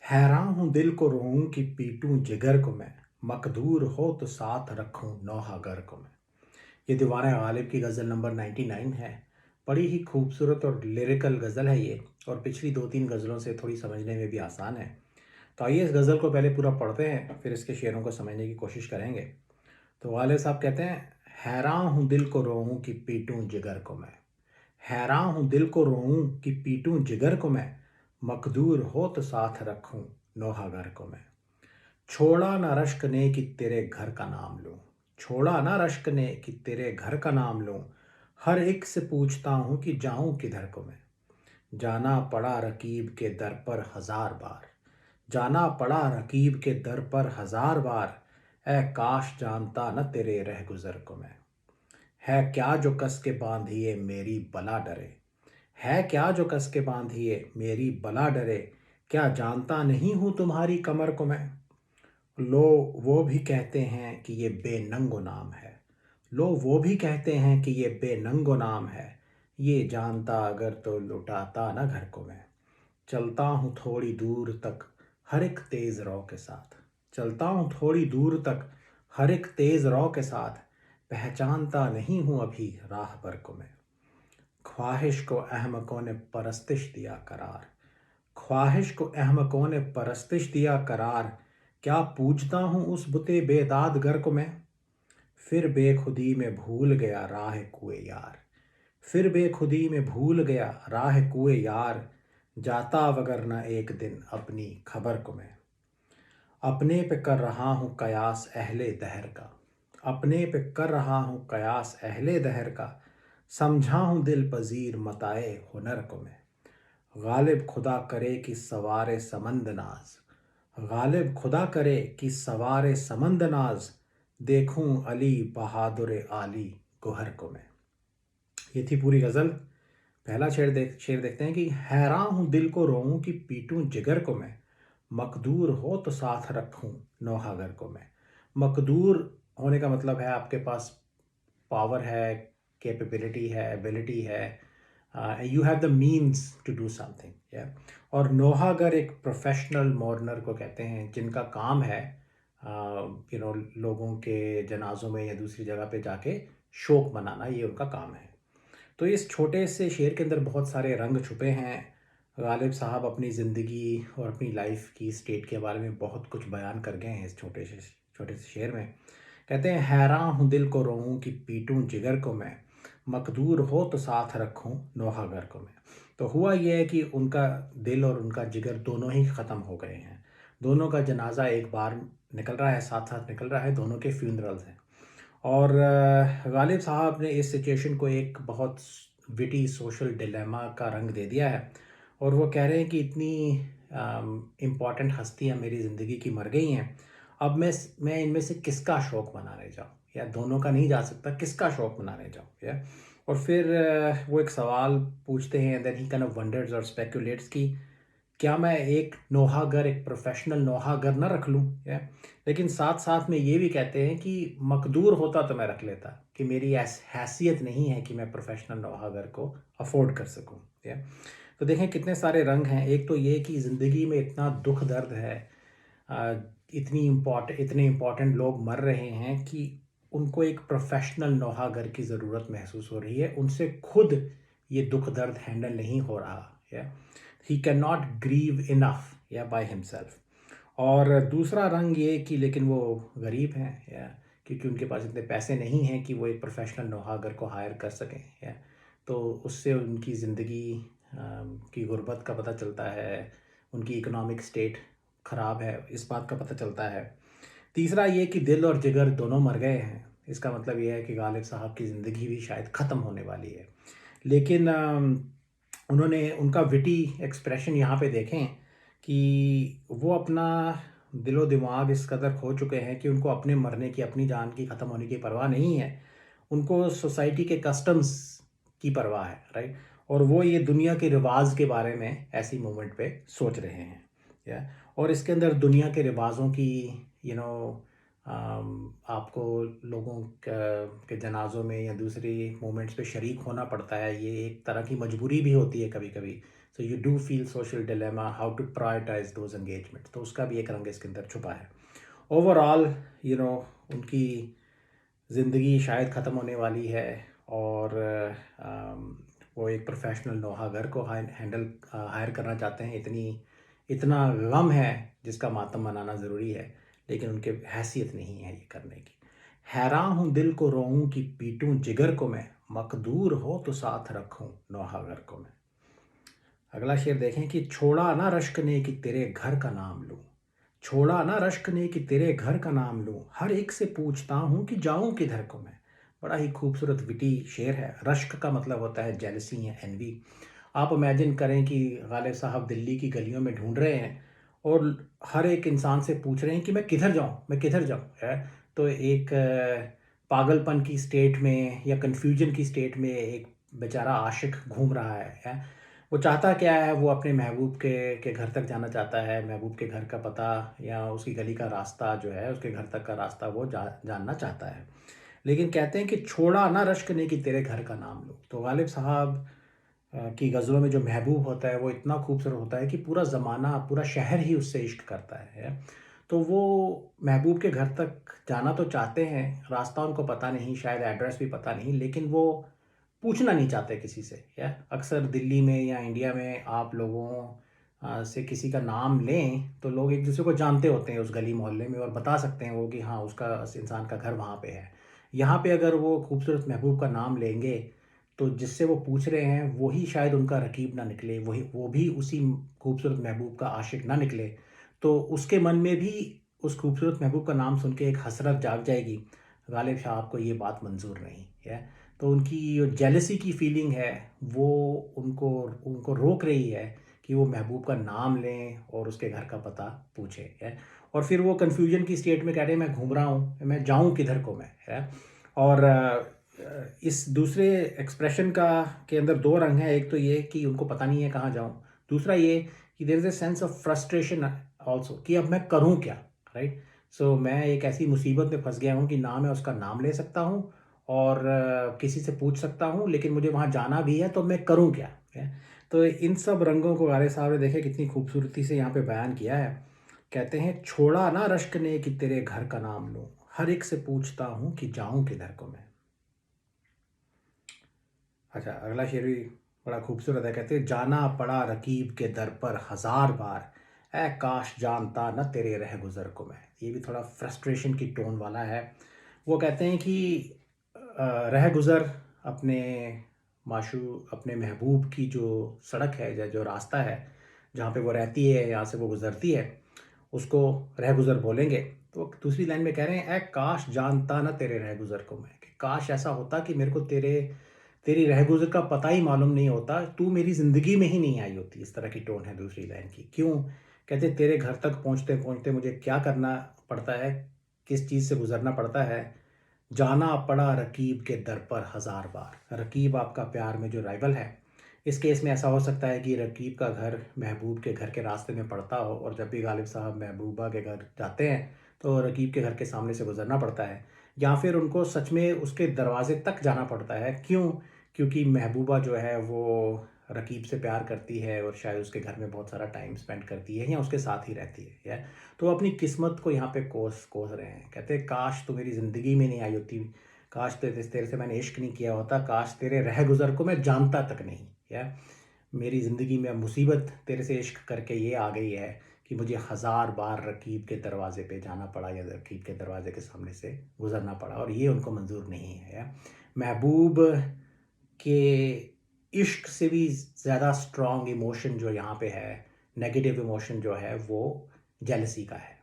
हैरान हूँ दिल को रोऊं कि पीटूं जिगर को मैं। मकदूर हो तो साथ रखूं नौहा गर को मैं। ये दीवाना गालिब की गज़ल नंबर 99 है। बड़ी ही खूबसूरत और लिरिकल गज़ल है ये, और पिछली दो तीन गज़लों से थोड़ी समझने में भी आसान है। तो आइए इस गज़ल को पहले पूरा पढ़ते हैं, फिर इसके शेरों को समझने की कोशिश करेंगे। तो गालिब साहब कहते हैं, हैरान हूँ दिल को रोऊं कि पीटूं जिगर को मैं। हैरान हूँ दिल को रोऊं कि पीटूं जिगर को मैं। मकदूर हो तो साथ रखूं नौहा गर को मैं। छोड़ा ना रश्क ने कि तेरे घर का नाम लूं। छोड़ा ना रश्क ने कि तेरे घर का नाम लूं। हर एक से पूछता हूं कि जाऊं किधर को मैं। जाना पड़ा रकीब के दर पर हजार बार। जाना पड़ा रकीब के दर पर हजार बार। ऐ काश जानता न तेरे रह गुजर को मैं। है क्या जो कस के बांधिए मेरी बला डरे। है क्या जो कस के बांधिए मेरी बला डरे। क्या जानता नहीं हूं तुम्हारी कमर को मैं। लो वो भी कहते हैं कि ये बेनंगो नाम है। लो वो भी कहते हैं कि ये बेनंगो नाम है। ये जानता अगर तो लुटाता ना घर को मैं। चलता हूँ थोड़ी दूर तक हर एक तेज रौ के साथ। चलता हूँ थोड़ी दूर तक हर एक तेज रौ के साथ। पहचानता नहीं हूँ अभी राह पर को मैं। ख्वाहिश को अहमकों ने परस्तिश दिया करार। ख्वाहिश को अहमकों ने परस्तिश दिया करार। क्या पूछता हूँ उस बुते बेदाद गर को मैं। फिर बेखुदी में भूल गया राह कुए यार। फिर बेखुदी में भूल गया राह कुए यार। जाता वगरना एक दिन अपनी खबर को मैं। अपने पे कर रहा हूँ कयास अहले दहर का। अपने पे कर रहा हूँ कयास अहले दहर का। समझा हूँ दिल पजीर मताए हुनर को मैं। गालिब खुदा करे कि सवारे समंद नाज। गालिब खुदा करे कि सवारे समंद नाज। देखूं अली बहादुर आली गोहर को मैं। ये थी पूरी गज़ल। पहला शेर देखते हैं कि हैरान हूँ दिल को रोऊं कि पीटूं जिगर को मैं। मकदूर हो तो साथ रखूं नौहागर को मैं। मकदूर होने का मतलब है आपके पास पावर है, कैपेबिलिटी है, एबिलिटी है, you have the means to do something, या। और नौहागर एक प्रोफेशनल मॉर्नर को कहते हैं जिनका काम है लोगों के जनाजों में या दूसरी जगह पे जाके शोक मनाना, ये उनका काम है। तो इस छोटे से शेर के अंदर बहुत सारे रंग छुपे हैं। गालिब साहब अपनी ज़िंदगी और अपनी लाइफ की स्टेट के बारे में बहुत कुछ बयान कर गए हैं इस छोटे से शेर में। कहते हैं, हैरान हूँ दिल को रोऊं कि पीटूं जिगर को मैं। मकदूर हो तो साथ रखूं नौहागर को मैं। तो हुआ यह है कि उनका दिल और उनका जिगर दोनों ही ख़त्म हो गए हैं। दोनों का जनाजा एक बार निकल रहा है, साथ साथ निकल रहा है, दोनों के फ्यूनरल्स हैं। और गालिब साहब ने इस सिचुएशन को एक बहुत विटी सोशल डिलेमा का रंग दे दिया है। और वो कह रहे हैं कि इतनी इम्पॉर्टेंट हस्तियाँ मेरी ज़िंदगी की मर गई हैं। अब मैं इनमें से किसका शौक मनाने जाऊँ, या दोनों का नहीं जा सकता, किसका शौक मनाने जाऊँ, या। और फिर वो एक सवाल पूछते हैं, then he kind of wonders और स्पेकुलेट्स कि क्या मैं एक नौहागर, एक प्रोफेशनल नौहागर ना रख लूँ, या। लेकिन साथ साथ में ये भी कहते हैं कि मकदूर होता तो मैं रख लेता, कि मेरी हैसियत नहीं है कि मैं प्रोफेशनल नौहागर को अफोर्ड कर सकूं, या। तो देखें कितने सारे रंग हैं। एक तो ये कि ज़िंदगी में इतना दुख दर्द है, अ, इतने इम्पॉर्टेंट लोग मर रहे हैं कि उनको एक प्रोफेशनल नौहागर की ज़रूरत महसूस हो रही है। उनसे खुद ये दुख दर्द हैंडल नहीं हो रहा, या। He can not grieve enough, या, बाय हिमसेल्फ। और दूसरा रंग ये कि लेकिन वो गरीब हैं, या, क्योंकि उनके पास इतने पैसे नहीं हैं कि वो एक प्रोफेशनल नौहागर को हायर कर सकें, या। तो उससे उनकी ज़िंदगी की गुर्बत का पता चलता है, उनकी इकोनॉमिक स्टेट ख़राब है, इस बात का पता चलता है। तीसरा ये कि दिल और जिगर दोनों मर गए हैं। इसका मतलब ये है कि गालिब साहब की ज़िंदगी भी शायद ख़त्म होने वाली है। लेकिन उन्होंने उनका विटी एक्सप्रेशन यहाँ पे देखें कि वो अपना दिलो दिमाग इस कदर खो चुके हैं कि उनको अपने मरने की, अपनी जान की ख़त्म होने की परवाह नहीं है। उनको सोसाइटी के कस्टम्स की परवाह है, राइट। और वो ये दुनिया के रिवाज के बारे में ऐसी मोमेंट पे सोच रहे हैं, या। और इसके अंदर दुनिया के रिवाजों की, यू नो आपको लोगों के जनाज़ों में या दूसरी मोमेंट्स पे शरीक होना पड़ता है। ये एक तरह की मजबूरी भी होती है कभी कभी। So you do feel social dilemma, how to prioritise those engagement, तो उसका भी एक रंग इसके अंदर छुपा है। ओवरऑल उनकी ज़िंदगी शायद ख़त्म होने वाली है, और वो एक प्रोफेशनल नौहागर को हायर करना चाहते हैं। इतना गम है जिसका मातम मनाना ज़रूरी है, लेकिन उनके हैसियत नहीं है ये करने की। हैरान हूँ दिल को रोऊं कि पीटूं जिगर को मैं, मकदूर हो तो साथ रखूं नौहागर को मैं। अगला शेर देखें कि छोड़ा ना रश्क ने कि तेरे घर का नाम लूं, छोड़ा ना रश्क ने कि तेरे घर का नाम लूं, हर एक से पूछता हूँ कि जाऊं किधर को मैं। बड़ा ही खूबसूरत विटी शेर है। रश्क का मतलब होता है जेलसी या एनवी। आप इमेजिन करें कि गालिब साहब दिल्ली की गलियों में ढूंढ रहे हैं और हर एक इंसान से पूछ रहे हैं कि मैं किधर जाऊं, मैं किधर जाऊं, है। तो एक पागलपन की स्टेट में या कन्फ्यूजन की स्टेट में एक बेचारा आशिक घूम रहा है। वो चाहता क्या है, वो अपने महबूब के घर तक जाना चाहता है। महबूब के घर का पता या उसकी गली का रास्ता जो है, उसके घर तक का रास्ता वो जानना चाहता है। लेकिन कहते हैं कि छोड़ा ना रश्क ने कि तेरे घर का नाम लो। तो गालिब साहब की गज़लों में जो महबूब होता है वो इतना खूबसूरत होता है कि पूरा ज़माना, पूरा शहर ही उससे इश्क करता है। तो वो महबूब के घर तक जाना तो चाहते हैं, रास्ता उनको पता नहीं, शायद एड्रेस भी पता नहीं, लेकिन वो पूछना नहीं चाहते किसी से। या अक्सर दिल्ली में या इंडिया में आप लोगों से किसी का नाम लें तो लोग एक दूसरे को जानते होते हैं उस गली मोहल्ले में, और बता सकते हैं वो कि हाँ, उसका, उस इंसान का घर वहाँ पे है। यहाँ पे अगर वो खूबसूरत महबूब का नाम लेंगे तो जिससे वो पूछ रहे हैं वही शायद उनका रकीब ना निकले, वही वो भी उसी खूबसूरत महबूब का आशिक ना निकले, तो उसके मन में भी उस खूबसूरत महबूब का नाम सुन के एक हसरत जाग जाएगी। गालिब साहब को ये बात मंजूर नहीं है। तो उनकी जो जेलसी की फीलिंग है वो उनको उनको रोक रही है कि वो महबूब का नाम लें और उसके घर का पता पूछे, है। और फिर वो कन्फ्यूजन की स्टेट में कह रहे हैं मैं घूम रहा हूँ, मैं जाऊँ किधर को मैं, है। और इस दूसरे एक्सप्रेशन का के अंदर दो रंग हैं। एक तो ये कि उनको पता नहीं है कहाँ जाऊँ, दूसरा ये कि there is a sense of frustration also कि अब मैं करूँ क्या, राइट। सो मैं एक ऐसी मुसीबत में फंस गया हूँ कि ना मैं उसका नाम ले सकता हूँ और किसी से पूछ सकता हूँ, लेकिन मुझे वहाँ जाना भी है तो मैं करूँ क्या, है। तो इन सब रंगों को गालिब साहब ने देखे कितनी खूबसूरती से यहाँ पे बयान किया है। कहते हैं छोड़ा ना रश्क ने कि तेरे घर का नाम लूं, हर एक से पूछता हूँ कि जाऊँ किधर को मैं। अच्छा, अगला शेर भी बड़ा खूबसूरत है। कहते हैं जाना पड़ा रकीब के दर पर हजार बार, ऐ काश जानता न तेरे रह गुज़र को मैं। ये भी थोड़ा फ्रस्ट्रेशन की टोन वाला है। वो कहते हैं कि रह गुज़र अपने माशू अपने महबूब की जो सड़क है या जो रास्ता है जहाँ पे वो रहती है, यहाँ से वो गुज़रती है, उसको रह गुज़र बोलेंगे। तो दूसरी लाइन में कह रहे हैं, ऐ काश जानता न तेरे रह गुज़र को मैं, कि काश ऐसा होता कि मेरे को तेरी रहगुज़र का पता ही मालूम नहीं होता, तू मेरी ज़िंदगी में ही नहीं आई होती। इस तरह की टोन है दूसरी लाइन की। क्यों? कहते तेरे घर तक पहुँचते-पहुँचते मुझे क्या करना पड़ता है, किस चीज़ से गुज़रना पड़ता है। जाना पड़ा रकीब के दर पर हज़ार बार। रकीब आपका प्यार में जो राइवल है, इस केस में ऐसा हो सकता है कि रकीब का घर महबूब के घर के रास्ते में पड़ता हो, और जब भी गालिब साहब महबूबा के घर जाते हैं तो रकीब के घर के सामने से गुज़रना पड़ता है, या फिर उनको सच में उसके दरवाज़े तक जाना पड़ता है। क्यों? क्योंकि महबूबा जो है वो रकीब से प्यार करती है और शायद उसके घर में बहुत सारा टाइम स्पेंड करती है या उसके साथ ही रहती है। तो वो अपनी किस्मत को यहाँ पे कोस कोस रहे हैं। कहते हैं काश तू मेरी ज़िंदगी में नहीं आई होती, काश तेरे से मैंने इश्क नहीं किया होता, काश तेरे रह गुज़र को मैं जानता तक नहीं, या मेरी ज़िंदगी में मुसीबत तेरे से इश्क करके ये आ गई है कि मुझे हज़ार बार रकीब के दरवाज़े पे जाना पड़ा या रकीब के दरवाज़े के सामने से गुज़रना पड़ा, और ये उनको मंजूर नहीं है। महबूब के इश्क से भी ज़्यादा स्ट्रॉन्ग इमोशन जो यहाँ पे है, नेगेटिव इमोशन जो है वो जेलसी का है।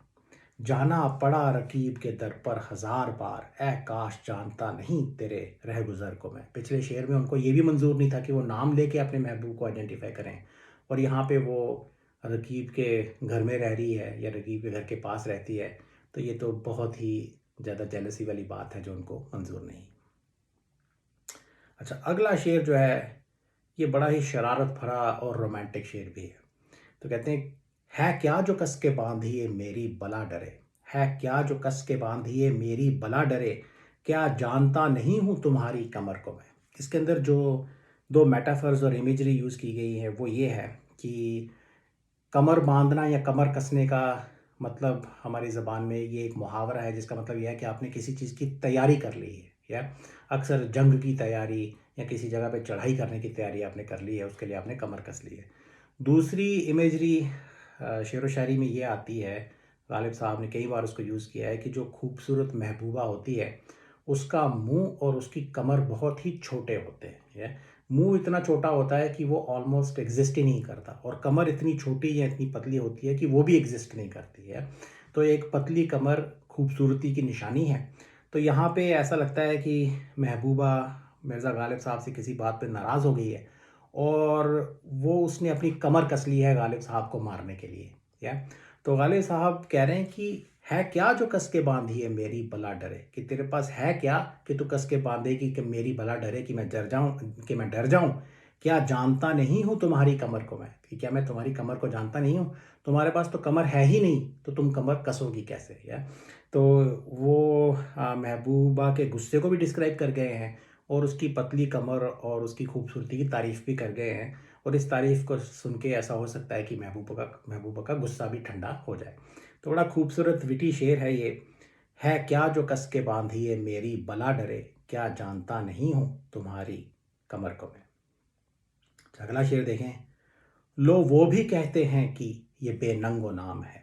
जाना पड़ा रकीब के दर पर हज़ार बार, ऐ काश जानता नहीं तेरे रह गुज़र को मैं। पिछले शेर में उनको ये भी मंजूर नहीं था कि वो नाम लेके अपने महबूब को आइडेंटिफाई करें, और यहाँ पे वो रकीब के घर में रह रही है या रकीब के घर के पास रहती है। तो ये तो बहुत ही ज़्यादा जेलसी वाली बात है जो उनको मंजूर नहीं। अच्छा, अगला शेर जो है ये बड़ा ही शरारत भरा और रोमांटिक शेर भी है। तो कहते हैं, है क्या जो कस के बांधिए मेरी बला डरे, है क्या जो कस के बांधिए मेरी बला डरे, क्या जानता नहीं हूँ तुम्हारी कमर को मैं। इसके अंदर जो दो मेटाफर्स और इमेजरी यूज़ की गई है वो ये है कि कमर बांधना या कमर कसने का मतलब हमारी ज़बान में ये एक मुहावरा है जिसका मतलब ये है कि आपने किसी चीज़ की तैयारी कर ली है, या अक्सर जंग की तैयारी या किसी जगह पे चढ़ाई करने की तैयारी आपने कर ली है, उसके लिए आपने कमर कस ली है। दूसरी इमेजरी शेरो शायरी में ये आती है, गालिब साहब ने कई बार उसको यूज़ किया है कि जो खूबसूरत महबूबा होती है, उसका मुँह और उसकी कमर बहुत ही छोटे होते हैं, या मुँह इतना छोटा होता है कि वो ऑलमोस्ट एग्ज़िस्ट ही नहीं करता, और कमर इतनी छोटी या इतनी पतली होती है कि वो भी एग्ज़िस्ट नहीं करती है। तो एक पतली कमर खूबसूरती की निशानी है। तो यहाँ पे ऐसा लगता है कि महबूबा मिर्ज़ा गालिब साहब से किसी बात पे नाराज़ हो गई है, और वो उसने अपनी कमर कस ली है गालिब साहब को मारने के लिए, या तो गालिब साहब कह रहे हैं कि है क्या जो कस के बांधी है मेरी भला डरे, कि तेरे पास है क्या कि तू कस के बांधेगी कि मेरी भला डरे, कि मैं डर जाऊं, क्या जानता नहीं हूं तुम्हारी कमर को मैं, कि क्या मैं तुम्हारी कमर को जानता नहीं हूं, तुम्हारे पास तो कमर है ही नहीं तो तुम कमर कसोगी कैसे, या तो वो महबूबा के गुस्से को भी डिस्क्राइब कर गए हैं, और उसकी पतली कमर और उसकी खूबसूरती की तारीफ भी कर गए हैं, और इस तारीफ को सुन के ऐसा हो सकता है कि महबूबा का गुस्सा भी ठंडा हो जाए। तो बड़ा खूबसूरत विटी शेर है ये। है क्या जो कस के बांधी है मेरी बला डरे, क्या जानता नहीं हूँ तुम्हारी कमर को मैं। अगला शेर देखें। लो वो भी कहते हैं कि ये बेनंगो नाम है,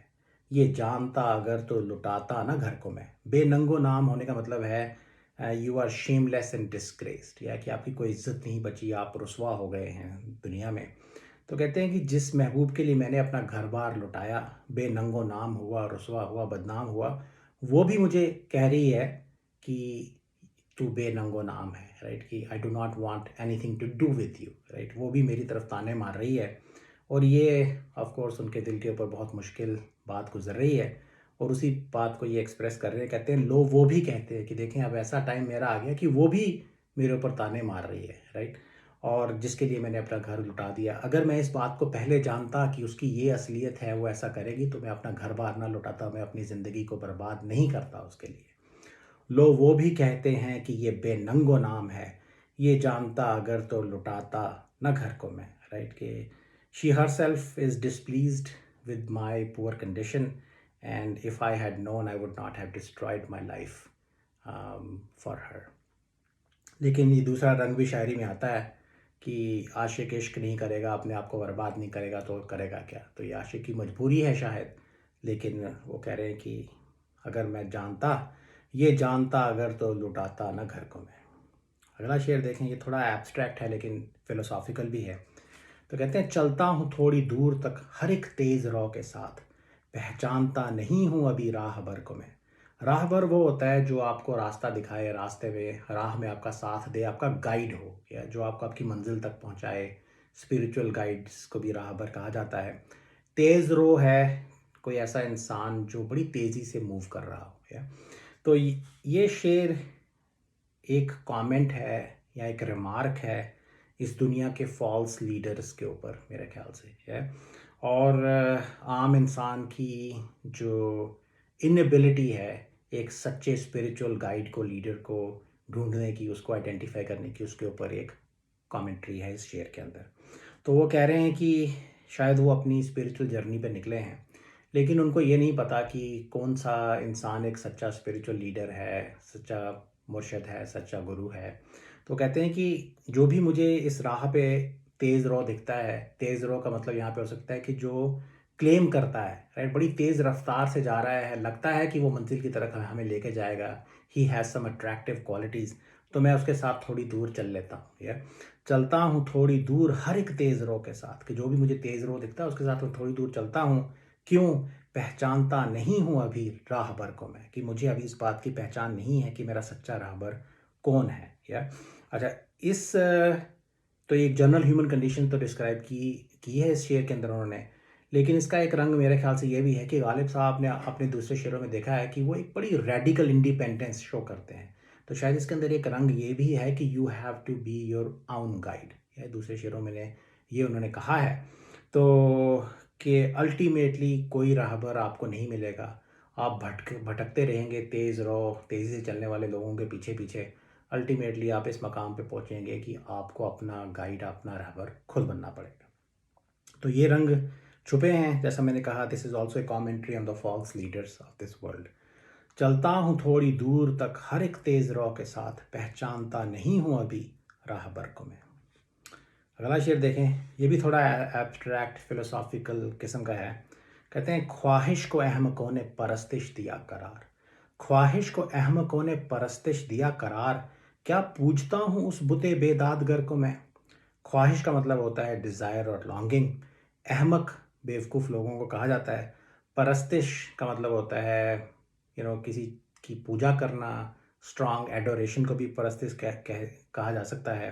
ये जानता अगर तो लुटाता ना घर को मैं। बेनंगो नाम होने का मतलब है you are shameless and disgraced, या कि आपकी कोई इज्जत नहीं बची, आप रुसवा हो गए हैं दुनिया में। तो कहते हैं कि जिस महबूब के लिए मैंने अपना घर बार लुटाया, बेनंगो नाम हुआ, रुसवा हुआ, बदनाम हुआ, वो भी मुझे कह रही है कि तू बेनंगो नाम है, राइट, कि I do not want anything to do with you, right, वो भी मेरी तरफ ताने मार रही है। और ये ऑफ कोर्स उनके दिल के ऊपर बहुत मुश्किल बात गुजर रही है, और उसी बात को ये एक्सप्रेस कर रहे हैं। कहते हैं लो वो भी कहते हैं कि देखें अब ऐसा टाइम मेरा आ गया कि वो भी मेरे ऊपर ताने मार रही है, राइट, और जिसके लिए मैंने अपना घर लुटा दिया। अगर मैं इस बात को पहले जानता कि उसकी ये असलियत है, वो ऐसा करेगी, तो मैं अपना घर बार ना लुटाता, मैं अपनी ज़िंदगी को बर्बाद नहीं करता उसके लिए। लो वो भी कहते हैं कि ये बेनंगो नाम है, ये जानता अगर तो लुटाता न घर को मैं, राइट, कि she herself is displeased with my poor condition, and if I had known I would not have destroyed my life for her. लेकिन ये दूसरा रंग भी शायरी में आता है कि आशिक इश्क नहीं करेगा, अपने आप को बर्बाद नहीं करेगा तो करेगा क्या। तो ये आशिक की मजबूरी है शायद, लेकिन वो कह रहे हैं कि अगर मैं जानता, ये जानता अगर तो लुटाता ना घर को मैं। अगला शेर देखें, ये थोड़ा एब्स्ट्रैक्ट है लेकिन फ़िलोसॉफ़िकल भी है। तो कहते हैं चलता हूँ थोड़ी दूर तक हर एक तेज़ रौ के साथ, पहचानता नहीं हूँ अभी राहबर को मैं। राहबर वो होता है जो आपको रास्ता दिखाए, रास्ते में राह में आपका साथ दे, आपका गाइड हो, या जो आपको आपकी मंजिल तक पहुँचाए। स्पिरिचुअल गाइड्स को भी राहबर कहा जाता है। तेज़ रो है कोई ऐसा इंसान जो बड़ी तेज़ी से मूव कर रहा हो, या तो ये शेर एक कमेंट है या एक रिमार्क है इस दुनिया के फॉल्स लीडर्स के ऊपर मेरे ख्याल से है, और आम इंसान की जो इनएबिलिटी है एक सच्चे स्पिरिचुअल गाइड को, लीडर को ढूंढने की, उसको आइडेंटिफाई करने की, उसके ऊपर एक कमेंट्री है इस शेर के अंदर। तो वो कह रहे हैं कि शायद वो अपनी स्पिरिचुअल जर्नी पे निकले हैं, लेकिन उनको ये नहीं पता कि कौन सा इंसान एक सच्चा स्पिरिचुअल लीडर है, सच्चा मुर्शद है, सच्चा गुरु है। तो कहते हैं कि जो भी मुझे इस राह पे तेज़ रौ दिखता है, तेज़ रौ का मतलब यहाँ पे हो सकता है कि जो क्लेम करता है, राइट, बड़ी तेज़ रफ्तार से जा रहा है, लगता है कि वो मंजिल की तरफ हमें लेके जाएगा, he has some attractive qualities, तो मैं उसके साथ थोड़ी दूर चल लेता हूँ, या चलता हूँ थोड़ी दूर हर एक तेज़ रो के साथ, कि जो भी मुझे तेज़ रो दिखता है उसके साथ मैं थोड़ी दूर चलता हूँ। क्यों? पहचानता नहीं हूँ अभी राहबर को मैं, कि मुझे अभी इस बात की पहचान नहीं है कि मेरा सच्चा राहबर कौन है, या अच्छा इस तो एक जनरल ह्यूमन कंडीशन तो डिस्क्राइब की है इस शेर के अंदर उन्होंने, लेकिन इसका एक रंग मेरे ख्याल से ये भी है कि गालिब साहब ने अपने दूसरे शेरों में देखा है कि वो एक बड़ी रेडिकल इंडिपेंडेंस शो करते हैं। तो शायद इसके अंदर एक रंग ये भी है कि you have to be your own guide, या दूसरे शेरों में ये उन्होंने कहा है। तो कि अल्टीमेटली कोई राहबर आपको नहीं मिलेगा, आप भटकते रहेंगे तेज़ी से चलने वाले लोगों के पीछे पीछे। अल्टीमेटली आप इस मकाम पे पहुंचेंगे कि आपको अपना गाइड, अपना राहबर खुद बनना पड़ेगा। तो ये रंग छुपे हैं, जैसा मैंने कहा, this is also a commentary on the false leaders of this world. चलता हूँ थोड़ी दूर तक हर एक तेज़ रौ के साथ, पहचानता नहीं हूँ अभी राहबर को मैं। अगला शेर देखें, ये भी थोड़ा एब्स्ट्रैक्ट फिलोसॉफिकल किस्म का है। कहते हैं, ख्वाहिश को अहमकों ने परस्तिश दिया करार। ख्वाहिश को अहमकों ने परस्तिश दिया करार, क्या पूछता हूँ उस बुते बेदादगर को मैं। ख्वाहिश का मतलब होता है डिज़ायर और लॉन्गिंग। अहमक बेवकूफ़ लोगों को कहा जाता है। परस्तिश का मतलब होता है किसी की पूजा करना। स्ट्रॉन्ग एडोरेशन को भी परस्तिश कहा जा सकता है।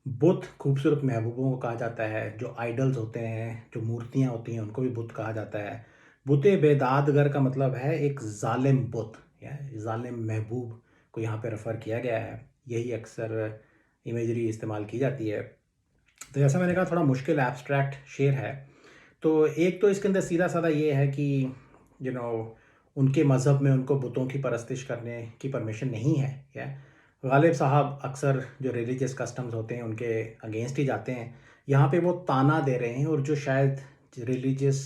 बुत खूबसूरत महबूबों को कहा जाता है। जो आइडल्स होते हैं, जो मूर्तियाँ होती हैं, उनको भी बुत कहा जाता है। बुते बेदादगर का मतलब है एक जालिम बुत या जालिम महबूब को यहाँ पे रेफ़र किया गया है। यही अक्सर इमेजरी इस्तेमाल की जाती है। तो जैसा मैंने कहा, थोड़ा मुश्किल एब्स्ट्रैक्ट शेर है। तो एक तो इसके अंदर सीधा साधा ये है कि यू नो उनके मज़हब में उनको बुतों की परस्तिश करने की परमिशन नहीं है। या गालिब साहब अक्सर जो रिलीजियस कस्टम्स होते हैं उनके अगेंस्ट ही जाते हैं। यहाँ पे वो ताना दे रहे हैं, और जो शायद रिलीजियस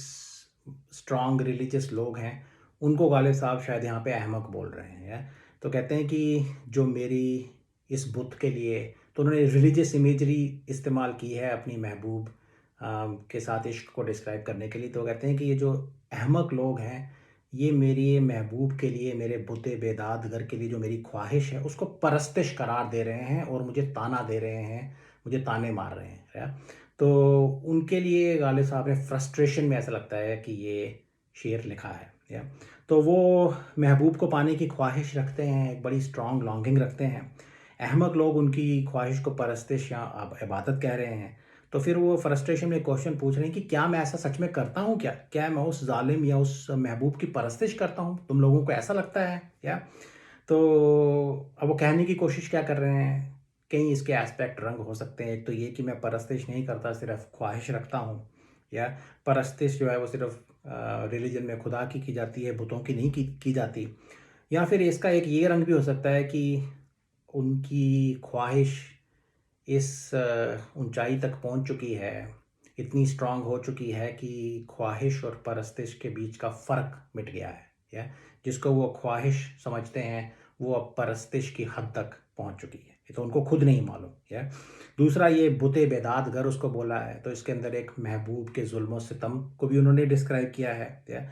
स्ट्रॉन्ग रिलीजियस लोग हैं उनको गालिब साहब शायद यहाँ पे अहमक बोल रहे हैं। या तो कहते हैं कि जो मेरी इस बुत के लिए, तो उन्होंने रिलीजियस इमेजरी इस्तेमाल की है अपनी महबूब के साथ इश्क को डिस्क्राइब करने के लिए। तो कहते हैं कि ये जो अहमक लोग हैं, ये मेरी महबूब के लिए, मेरे बुते बेदादगर के लिए जो मेरी ख्वाहिश है उसको परस्तिश करार दे रहे हैं और मुझे ताना दे रहे हैं, मुझे ताने मार रहे हैं। या तो उनके लिए गालिब साहब ने फ्रस्ट्रेशन में, ऐसा लगता है कि ये शेर लिखा है। या तो वो महबूब को पाने की ख्वाहिश रखते हैं, एक बड़ी स्ट्रॉन्ग लॉन्गिंग रखते हैं। अहमक लोग उनकी ख्वाहिश को परस्तिश या इबादत कह रहे हैं। तो फिर वो फ्रस्ट्रेशन में क्वेश्चन पूछ रहे हैं कि क्या मैं ऐसा सच में करता हूँ, क्या मैं उस जालिम या उस महबूब की परस्तिश करता हूँ, तुम लोगों को ऐसा लगता है। या तो अब वो कहने की कोशिश क्या कर रहे हैं, कई इसके एस्पेक्ट रंग हो सकते हैं। एक तो ये कि मैं परस्तिश नहीं करता, सिर्फ ख्वाहिश रखता हूँ। या परस्तिश जो है वो सिर्फ रिलीजन में खुदा की जाती है, बुतों की नहीं की जाती। या फिर इसका एक ये रंग भी हो सकता है कि उनकी ख्वाहिश इस ऊंचाई तक पहुंच चुकी है, इतनी स्ट्रांग हो चुकी है कि ख्वाहिश और परस्तिश के बीच का फ़र्क मिट गया है। या जिसको वो ख्वाहिश समझते हैं वो अब परस्तिश की हद तक पहुंच चुकी है, ये तो उनको खुद नहीं मालूम। या दूसरा, ये बुते बेदादगर उसको बोला है, तो इसके अंदर एक महबूब के जुल्म सितम को भी उन्होंने डिस्क्राइब किया है। या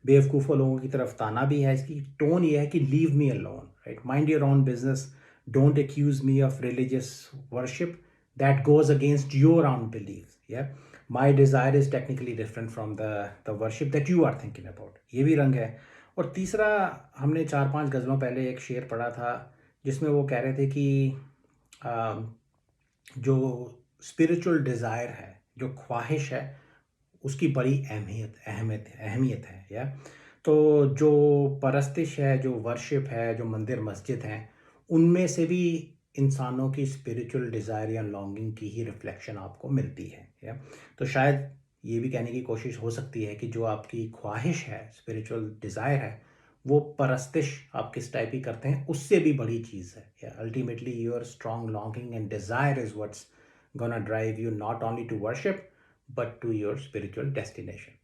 बेवकूफ़ों लोगों की तरफ ताना भी है। इसकी टोन ये है कि leave me alone, right, mind your own business, don't accuse me of religious worship that goes against your own beliefs. Yeah, my desire is technically different from the worship that you are thinking about. ये भी रंग है। और तीसरा, हमने 4-5 गज़लों पहले एक शेर पढ़ा था जिसमें वो कह रहे थे कि जो स्पिरिचुअल डिज़ायर है, जो ख्वाहिश है, उसकी बड़ी अहमियत है। या तो जो परस्तिश है, जो वर्शिप है, जो मंदिर मस्जिद हैं, उनमें से भी इंसानों की स्पिरिचुअल डिज़ायर या लॉन्गिंग की ही रिफ्लेक्शन आपको मिलती है। या तो शायद ये भी कहने की कोशिश हो सकती है कि जो आपकी ख्वाहिश है, स्पिरिचुअल डिज़ायर है, वो परस्तिश आप किस टाइप की करते हैं उससे भी बड़ी चीज़ है। या ultimately your strong longing and desire is what's gonna drive you not only to worship but to your spiritual destination.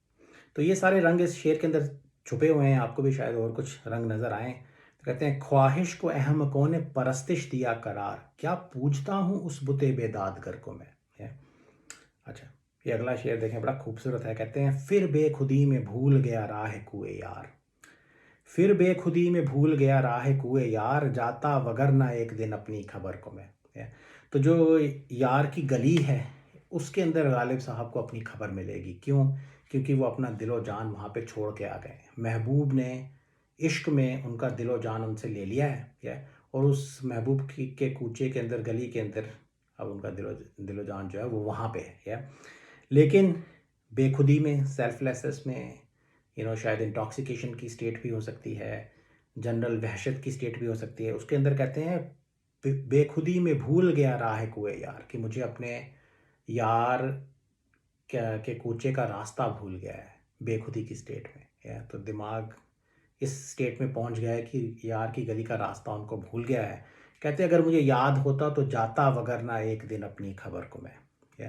तो ये सारे रंग इस शेर के अंदर छुपे हुए हैं। आपको भी शायद और कुछ रंग नज़र आएँ। तो कहते हैं, ख्वाहिश को अहमकों ने परस्तिश दिया करार, क्या पूछता हूँ उस बुते बेदादगर को मैं। है? अच्छा, ये अगला शेर देखें, बड़ा खूबसूरत है। कहते हैं, फिर बेखुदी में भूल गया राह कुए यार। फिर बेखुदी में भूल गया राह कुए यार, जाता वगरना एक दिन अपनी खबर को मैं। है? तो जो यार की गली है उसके अंदर गालिब साहब को अपनी खबर मिलेगी। क्यों? क्योंकि वो अपना दिलो जान वहाँ पे छोड़ के आ गए। महबूब ने इश्क में उनका दिलो जान उनसे ले लिया है। या और उस महबूब की के कूचे के अंदर, गली के अंदर अब उनका दिलो जान जो है वो वहाँ पे है। या लेकिन बेखुदी में, सेल्फलेसनेस में, शायद इंटॉक्सिकेशन की स्टेट भी हो सकती है, जनरल वहशत की स्टेट भी हो सकती है। उसके अंदर कहते हैं, बेखुदी में भूल गया राह कुए यार, कि मुझे अपने यार क्या के कूचे का रास्ता भूल गया है बेखुदी की स्टेट में। या तो दिमाग इस स्टेट में पहुंच गया है कि यार की गली का रास्ता उनको भूल गया है। कहते हैं, अगर मुझे याद होता तो जाता वगरना एक दिन अपनी खबर को मैं। या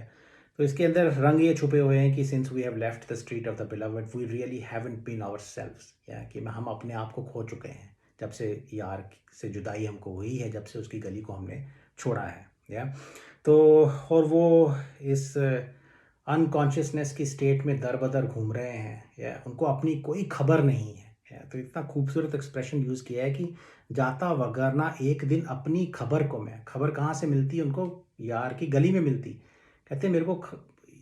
तो इसके अंदर रंग ये छुपे हुए हैं कि since we have left the street of the beloved we really haven't been ourselves, या कि हम अपने आप को खो चुके हैं जब से यार से जुदाई हमको हुई है, जब से उसकी गली को हमने छोड़ा है। या तो और वो इस अनकॉन्शियसनेस की स्टेट में दर बदर घूम रहे हैं, या उनको अपनी कोई खबर नहीं है। या तो इतना खूबसूरत एक्सप्रेशन यूज़ किया है कि जाता वगरना एक दिन अपनी खबर को मैं, खबर कहाँ से मिलती है उनको, यार की गली में मिलती। कहते मेरे को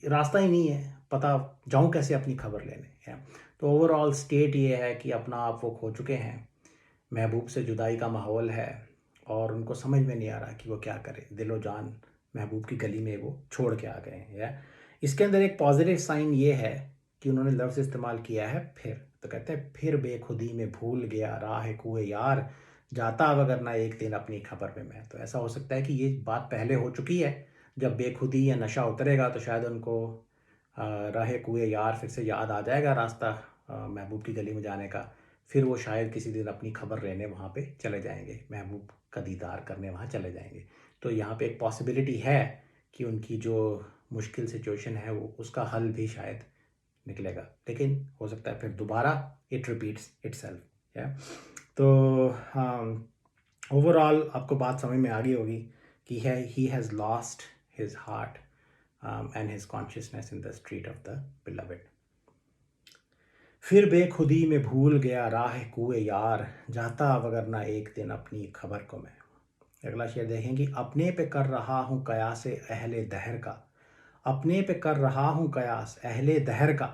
रास्ता ही नहीं है, पता जाऊँ कैसे अपनी खबर लेने। या तो ओवरऑल स्टेट ये है कि अपना आप वो खो चुके हैं, महबूब से जुदाई का माहौल है और उनको समझ में नहीं आ रहा कि वो क्या करें, दिलो जान महबूब की गली में वो छोड़ के आ गए हैं। या इसके अंदर एक पॉजिटिव साइन ये है कि उन्होंने लफ्ज़ इस्तेमाल किया है फिर। तो कहते हैं फिर बेखुदी में भूल गया राह कुए यार, जाता वगरना एक दिन अपनी खबर में मैं। तो ऐसा हो सकता है कि ये बात पहले हो चुकी है, जब बेखुदी या नशा उतरेगा तो शायद उनको राह कुए यार फिर से याद आ जाएगा, रास्ता महबूब की गली में जाने का। फिर वो शायद किसी दिन अपनी खबर लेने वहाँ पे चले जाएंगे, महबूब का दीदार करने वहाँ चले जाएंगे। तो यहाँ पे एक पॉसिबिलिटी है कि उनकी जो मुश्किल सिचुएशन है वो उसका हल भी शायद निकलेगा, लेकिन हो सकता है फिर दोबारा इट रिपीट्स इटसेल्फ। या तो ओवरऑल आपको बात समझ में आ गई होगी कि है he has lost his heart and his consciousness in the street of the beloved. फिर बेखुदी में भूल गया राह कुए यार, जाता वगरना एक दिन अपनी खबर को मैं। अगला शेर देखें कि अपने पे कर रहा हूँ कयास अहले दहर का, अपने पे कर रहा हूँ कयास अहले दहर का,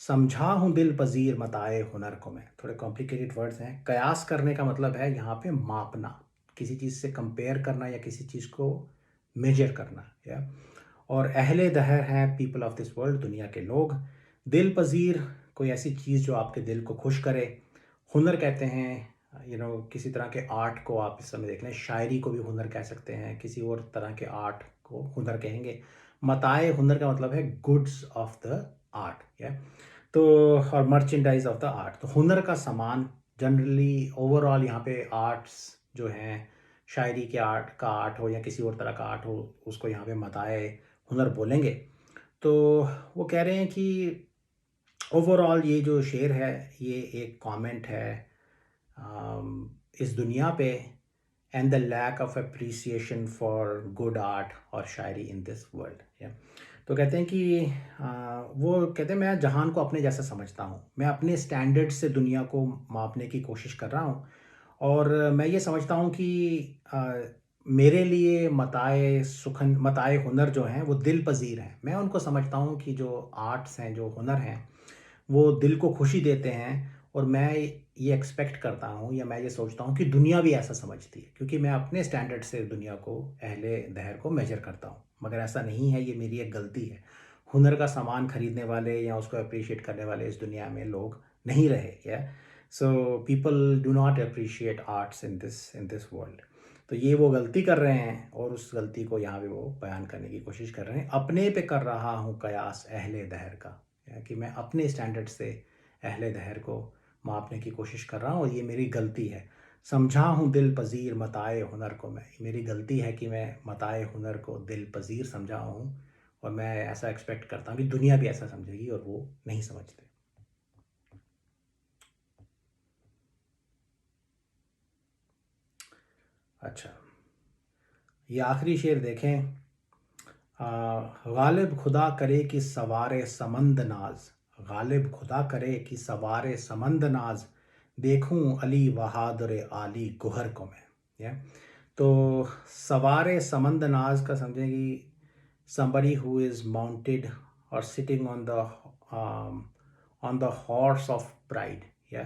समझा हूँ दिल पजीर मताए हुनर को मैं। थोड़े कॉम्प्लिकेटेड वर्ड्स हैं। कयास करने का मतलब है यहाँ पे मापना, किसी चीज़ से कंपेयर करना या किसी चीज़ को मेजर करना। या और अहले दहर हैं पीपल ऑफ दिस वर्ल्ड, दुनिया के लोग। दिल पजीर कोई ऐसी चीज़ जो आपके दिल को खुश करे। हुनर कहते हैं किसी तरह के आर्ट को आप इस समय देख लें, शायरी को भी हुनर कह सकते हैं, किसी और तरह के आर्ट को हुनर कहेंगे। मताए हुनर का मतलब है गुड्स ऑफ द आर्ट। या तो और मर्चेंडाइज ऑफ द आर्ट, तो हुनर का सामान जनरली ओवरऑल यहाँ पे आर्ट्स जो हैं, शायरी के आर्ट का आर्ट हो या किसी और तरह का आर्ट हो, उसको यहाँ पे मताए हुनर बोलेंगे। तो वो कह रहे हैं कि ओवरऑल ये जो शेर है ये एक कमेंट है इस दुनिया पे, and the lack of appreciation for good art और शायरी इन दिस वर्ल्ड। तो कहते हैं कि वो कहते हैं मैं जहान को अपने जैसा समझता हूँ, मैं अपने स्टैंडर्ड से दुनिया को मापने की कोशिश कर रहा हूँ, और मैं ये समझता हूँ कि मेरे लिए मताए हुनर जो हैं वो दिल पजीर हैं। मैं उनको समझता हूँ कि जो आर्ट्स हैं, जो हुनर हैं, वो दिल को खुशी देते हैं। और मैं ये एक्सपेक्ट करता हूँ या मैं ये सोचता हूँ कि दुनिया भी ऐसा समझती है, क्योंकि मैं अपने स्टैंडर्ड से दुनिया को, अहले दहर को मेजर करता हूँ। मगर ऐसा नहीं है, ये मेरी एक गलती है। हुनर का सामान खरीदने वाले या उसको अप्रिशिएट करने वाले इस दुनिया में लोग नहीं रहे। या so people do not appreciate arts in this world. तो ये वो गलती कर रहे हैं और उस गलती को यहाँ पे वो बयान करने की कोशिश कर रहे हैं। अपने पे कर रहा हूँ कयास अहले दहर का, कि मैं अपने स्टैंडर्ड से अहले दहर को मापने की कोशिश कर रहा हूँ और ये मेरी गलती है। समझा हूँ दिल पजीर मताए हुनर को मैं, मेरी गलती है कि मैं मताए हुनर को दिल पजीर समझा हूँ, और मैं ऐसा एक्सपेक्ट करता हूँ कि दुनिया भी ऐसा समझेगी, और वो नहीं समझते। अच्छा, ये आखिरी शेर देखें। गालिब खुदा करे कि सवारे समंद नाज, गालिब खुदा करे कि सवारे समंद नाज, देखूं अली बहादुर आली गुहर को मैं। या तो सवारे समंद नाज का समझेंगी somebody who is mounted or sitting on the horse of pride। या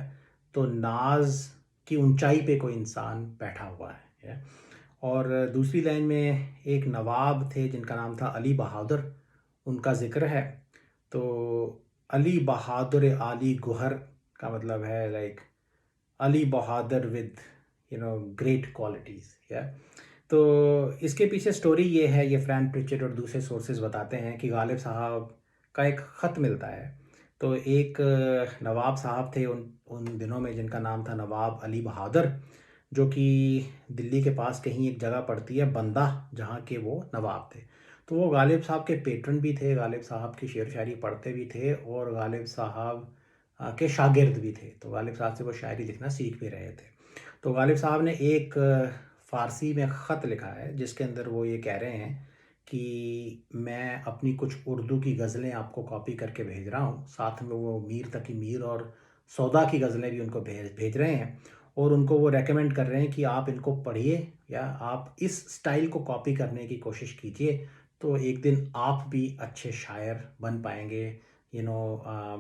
तो नाज की ऊंचाई पे कोई इंसान बैठा हुआ है। या और दूसरी लाइन में एक नवाब थे जिनका नाम था अली बहादुर, उनका ज़िक्र है। तो अली बहादुर आली गुहर का मतलब है like Ali Bahadur with great qualities. या तो इसके पीछे स्टोरी ये है, ये फ्रैंक प्रिचेट और दूसरे सोर्सेज बताते हैं कि गालिब साहब का एक ख़त मिलता है। तो एक नवाब साहब थे उन उन दिनों में जिनका नाम था नवाब अली बहादुर, जो कि दिल्ली के पास कहीं एक जगह पड़ती है बंदा, जहाँ के वो नवाब थे। तो वो गालिब साहब के पेट्रन भी थे, गालिब साहब की शेर शायरी पढ़ते भी थे और गालिब साहब के शागिर्द भी थे। तो गालिब साहब से वो शायरी लिखना सीख भी रहे थे। तो गालिब साहब ने एक फ़ारसी में ख़त लिखा है जिसके अंदर वो ये कह रहे हैं कि मैं अपनी कुछ उर्दू की ग़ज़लें आपको कॉपी करके भेज रहा हूँ। साथ में वो मीर तकी मीर और सौदा की ग़ज़लें भी उनको भेज भेज रहे हैं और उनको वो रेकमेंड कर रहे हैं कि आप इनको पढ़िए या आप इस स्टाइल को कॉपी करने की कोशिश कीजिए, तो एक दिन आप भी अच्छे शायर बन पाएँगे।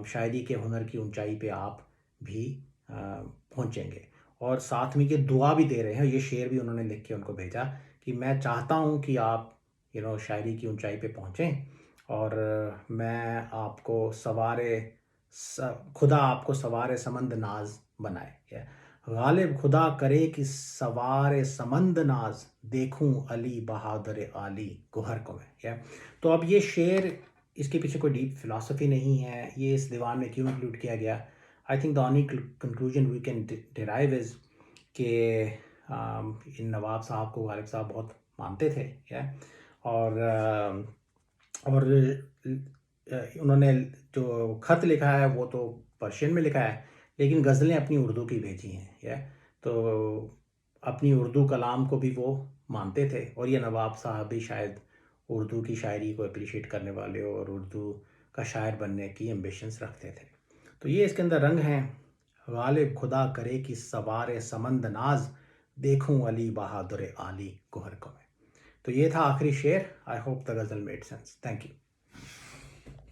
शायरी के हुनर की ऊँचाई पे आप भी पहुँचेंगे। और साथ में ये दुआ भी दे रहे हैं, ये शेर भी उन्होंने लिख के उनको भेजा कि मैं चाहता हूँ कि आप शायरी की ऊँचाई पे पहुँचें और मैं आपको खुदा आपको सवारे समंद नाज़ बनाए। या गालिब खुदा करे कि सवारे समंद नाज़ देखूं अली बहादुर आली गोहर को मैं। या तो अब ये शेर, इसके पीछे कोई डीप फिलॉसफी नहीं है, ये इस दीवान में क्यों इंक्लूड किया गया। I think the only conclusion we can derive is कि इन नवाब साहब को गालिब साहब बहुत मानते थे। या और उन्होंने जो खत लिखा है वो तो पर्शियन में लिखा है, लेकिन गज़लें अपनी उर्दू की भेजी हैं। या तो अपनी उर्दू कलाम को भी वो मानते थे और ये नवाब साहब भी शायद उर्दू की शायरी को अप्रिशिएट करने वाले और उर्दू का शायर बनने की एम्बिशंस रखते थे। तो ये इसके अंदर रंग हैं। गालिब खुदा करे कि सवारे समंद नाज देखूं अली बहादुर आली गोहर को मैं। तो ये था आखिरी शेर। I hope the ghazal made sense. Thank you.